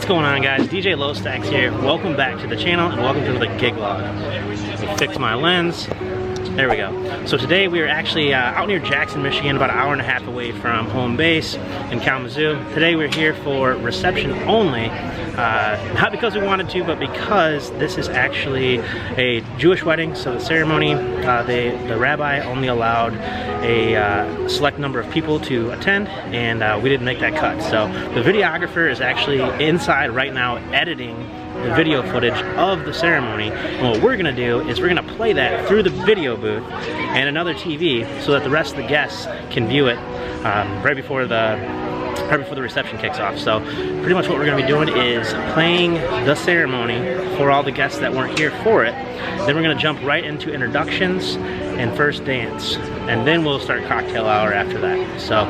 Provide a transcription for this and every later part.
What's going on, guys? dj.lostax here. Welcome back to the channel and welcome to the gig log. Let me fix my lens. There we go. So today we are actually out near Jackson, Michigan, about an hour and a half away from home base in Kalamazoo. Today we're here for reception only. Not because we wanted to, but because this is actually a Jewish wedding. So the ceremony, the rabbi only allowed a select number of people to attend, and we didn't make that cut. So the videographer is actually inside right now editing the video footage of the ceremony, and what we're gonna do is we're gonna play that through the video booth and another TV so that the rest of the guests can view it right before the reception kicks off. So pretty much what we're gonna be doing is playing the ceremony for all the guests that weren't here for it. Then we're gonna jump right into introductions and first dance, and then we'll start cocktail hour after that. So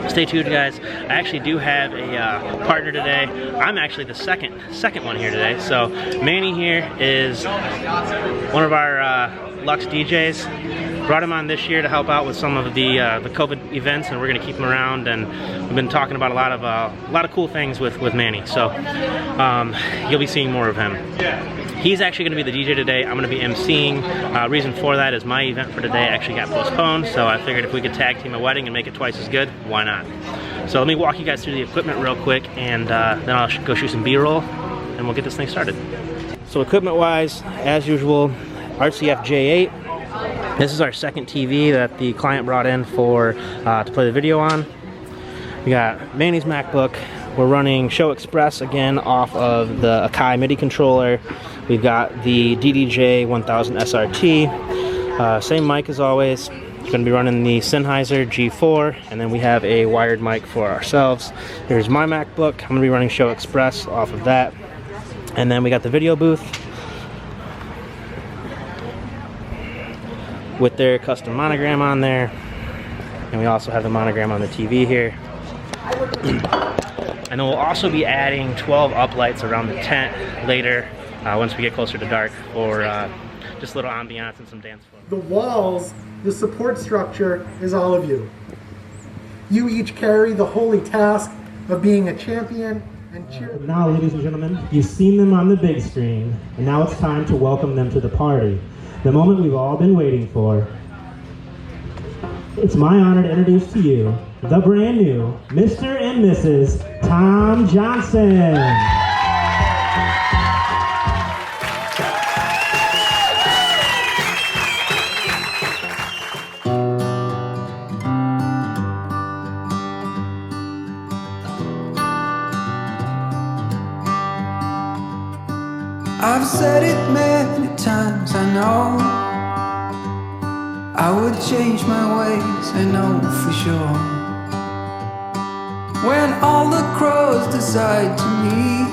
stay tuned, guys. I actually do have a partner today. I'm actually the second one here today. So Manny here is one of our Lux DJs. Brought him on this year to help out with some of the COVID events, and we're gonna keep him around. And we've been talking about a lot of cool things with Manny. So you'll be seeing more of him. He's actually gonna be the DJ today. I'm gonna be emceeing. Reason for that is my event for today actually got postponed, so I figured if we could tag team a wedding and make it twice as good, why not? So let me walk you guys through the equipment real quick, and then I'll go shoot some B-roll, and we'll get this thing started. So equipment-wise, as usual, RCF J8. This is our second TV that the client brought in for to play the video on. We got Manny's MacBook. We're running Show Express again off of the Akai MIDI controller. We've got the DDJ 1000 SRT. Same mic as always. We're going to be running the Sennheiser G4, and then we have a wired mic for ourselves. Here's my MacBook. I'm going to be running Show Express off of that. And then we got the video booth with their custom monogram on there. And we also have the monogram on the TV here. And then we'll also be adding 12 uplights around the tent later, once we get closer to dark, for just a little ambiance and some dance floor. The walls, the support structure, is all of you. You each carry the holy task of being a champion and cheer. Now, ladies and gentlemen, you've seen them on the big screen, and now it's time to welcome them to the party. The moment we've all been waiting for. It's my honor to introduce to you the brand new Mr. and Mrs. Tom Johnson. I've said it many times, I know I would change my ways, I know for sure. When all the crows decide to meet,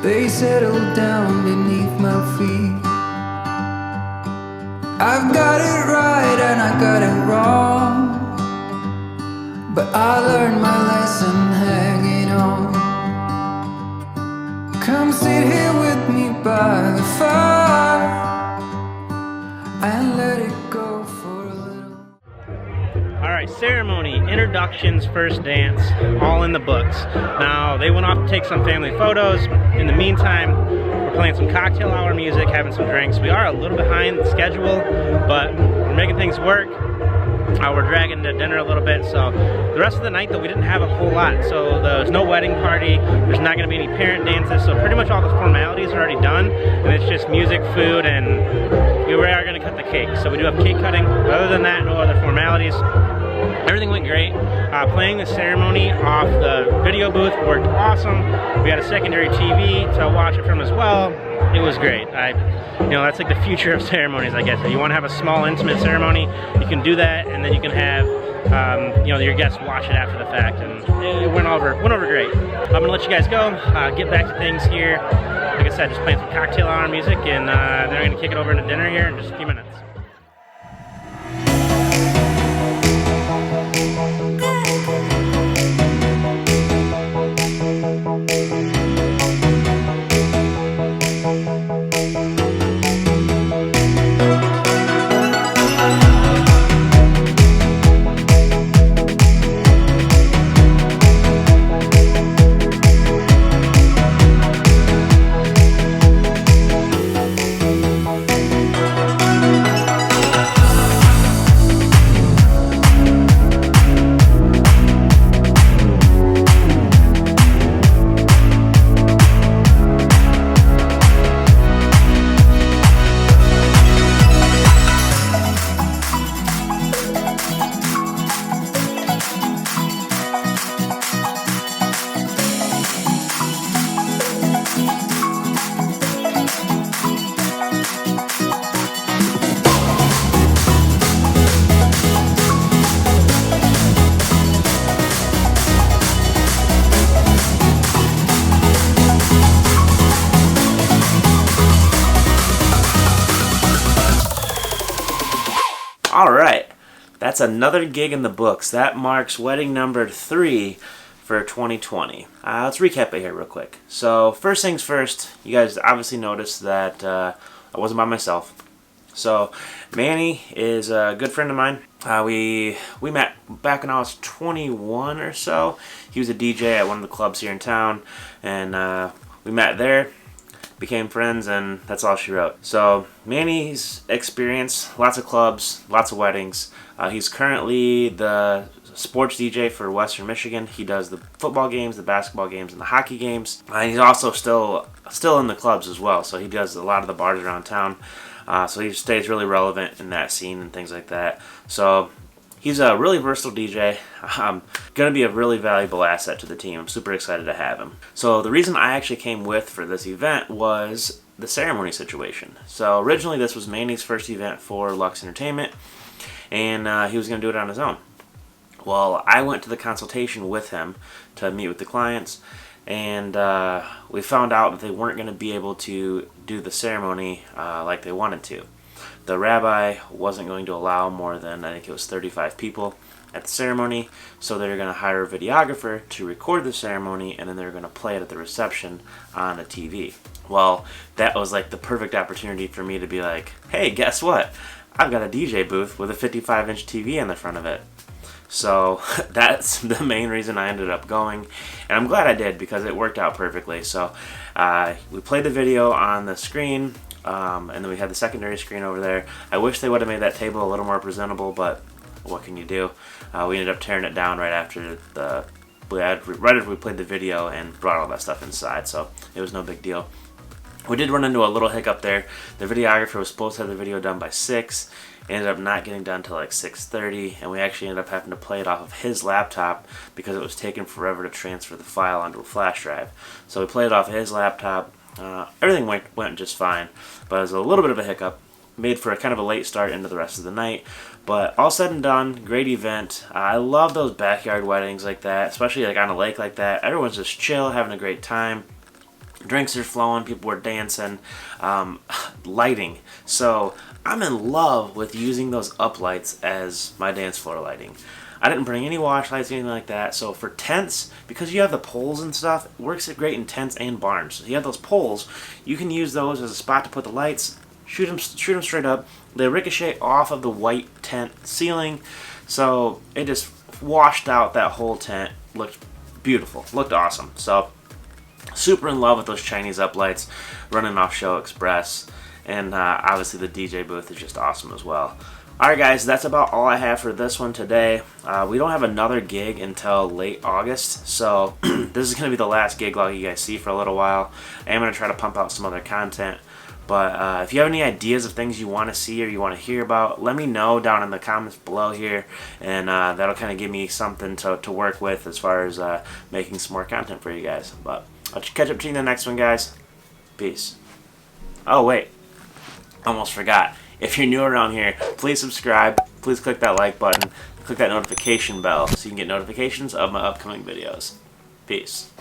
they settle down beneath my feet. I've got it right and I got it wrong, but I learned my lesson hanging on. Come sit here with me by the fire and let it go for a little. Alright, ceremony, introductions, first dance, all in the books. Now, they went off to take some family photos. In the meantime, we're playing some cocktail hour music, having some drinks. We are a little behind schedule, but we're making things work. We're dragging to dinner a little bit, so the rest of the night though we didn't have a whole lot. So there's no wedding party, there's not going to be any parent dances, so pretty much all the formalities are already done, and it's just music, food, and we are going to cut the cake. So we do have cake cutting, but other than that, no other formalities. Everything went great. Playing the ceremony off the video booth worked awesome. We had a secondary TV to watch it from as well. It was great. You know, that's like the future of ceremonies, I guess. If you want to have a small, intimate ceremony, you can do that, and then you can have, you know, your guests watch it after the fact, and it went over great. I'm gonna let you guys go. Get back to things here. Like I said, just playing some cocktail hour music, and then we're gonna kick it over into dinner here in just a few minutes. All right, that's another gig in the books. That marks wedding number 3 for 2020. Let's recap it here real quick. So first things first, you guys obviously noticed that I wasn't by myself. So Manny is a good friend of mine. We met back when I was 21 or so. He was a DJ at one of the clubs here in town, and we met there, became friends, and that's all she wrote. So Manny's experience, lots of clubs, lots of weddings. He's currently the sports DJ for Western Michigan. He does the football games, the basketball games, and the hockey games. He's also still in the clubs as well, so he does a lot of the bars around town. So he stays really relevant in that scene and things like that. So he's a really versatile DJ. Going to be a really valuable asset to the team. I'm super excited to have him. So the reason I actually came with for this event was the ceremony situation. So originally this was Manny's first event for Lux Entertainment, and he was going to do it on his own. Well, I went to the consultation with him to meet with the clients, and we found out that they weren't going to be able to do the ceremony like they wanted to. The rabbi wasn't going to allow more than, I think it was 35 people at the ceremony, so they were going to hire a videographer to record the ceremony, and then they were going to play it at the reception on a TV. Well, that was like the perfect opportunity for me to be like, hey, guess what? I've got a DJ booth with a 55-inch TV in the front of it. So that's the main reason I ended up going, and I'm glad I did because it worked out perfectly. So we played the video on the screen, and then we had the secondary screen over there. I wish they would have made that table a little more presentable, but what can you do? We ended up tearing it down right after we played the video and brought all that stuff inside, so it was no big deal. We did run into a little hiccup there. The videographer was supposed to have the video done by 6. It ended up not getting done till like 6:30, and we actually ended up having to play it off of his laptop because it was taking forever to transfer the file onto a flash drive. So we played it off of his laptop. Everything went just fine, but it was a little bit of a hiccup. Made for a kind of a late start into the rest of the night, but all said and done, great event. I love those backyard weddings like that, especially like on a lake like that. Everyone's just chill, having a great time. Drinks are flowing, people are dancing, lighting. So I'm in love with using those uplights as my dance floor lighting. I didn't bring any wash lights or anything like that. So for tents, because you have the poles and stuff, it works great in tents and barns. So you have those poles, you can use those as a spot to put the lights, shoot them straight up. They ricochet off of the white tent ceiling, so it just washed out that whole tent. Looked beautiful, looked awesome. So super in love with those Chinese uplights running off Show Express, and obviously the DJ booth is just awesome as well. Alright guys, that's about all I have for this one today. We don't have another gig until late August, so this is going to be the last gig log you guys see for a little while. I am going to try to pump out some other content, but if you have any ideas of things you want to see or you want to hear about, let me know down in the comments below here, and that'll kind of give me something to work with as far as making some more content for you guys. But I'll catch up to you in the next one, guys. Peace. Oh, wait. Almost forgot. If you're new around here, please subscribe. Please click that like button. Click that notification bell so you can get notifications of my upcoming videos. Peace.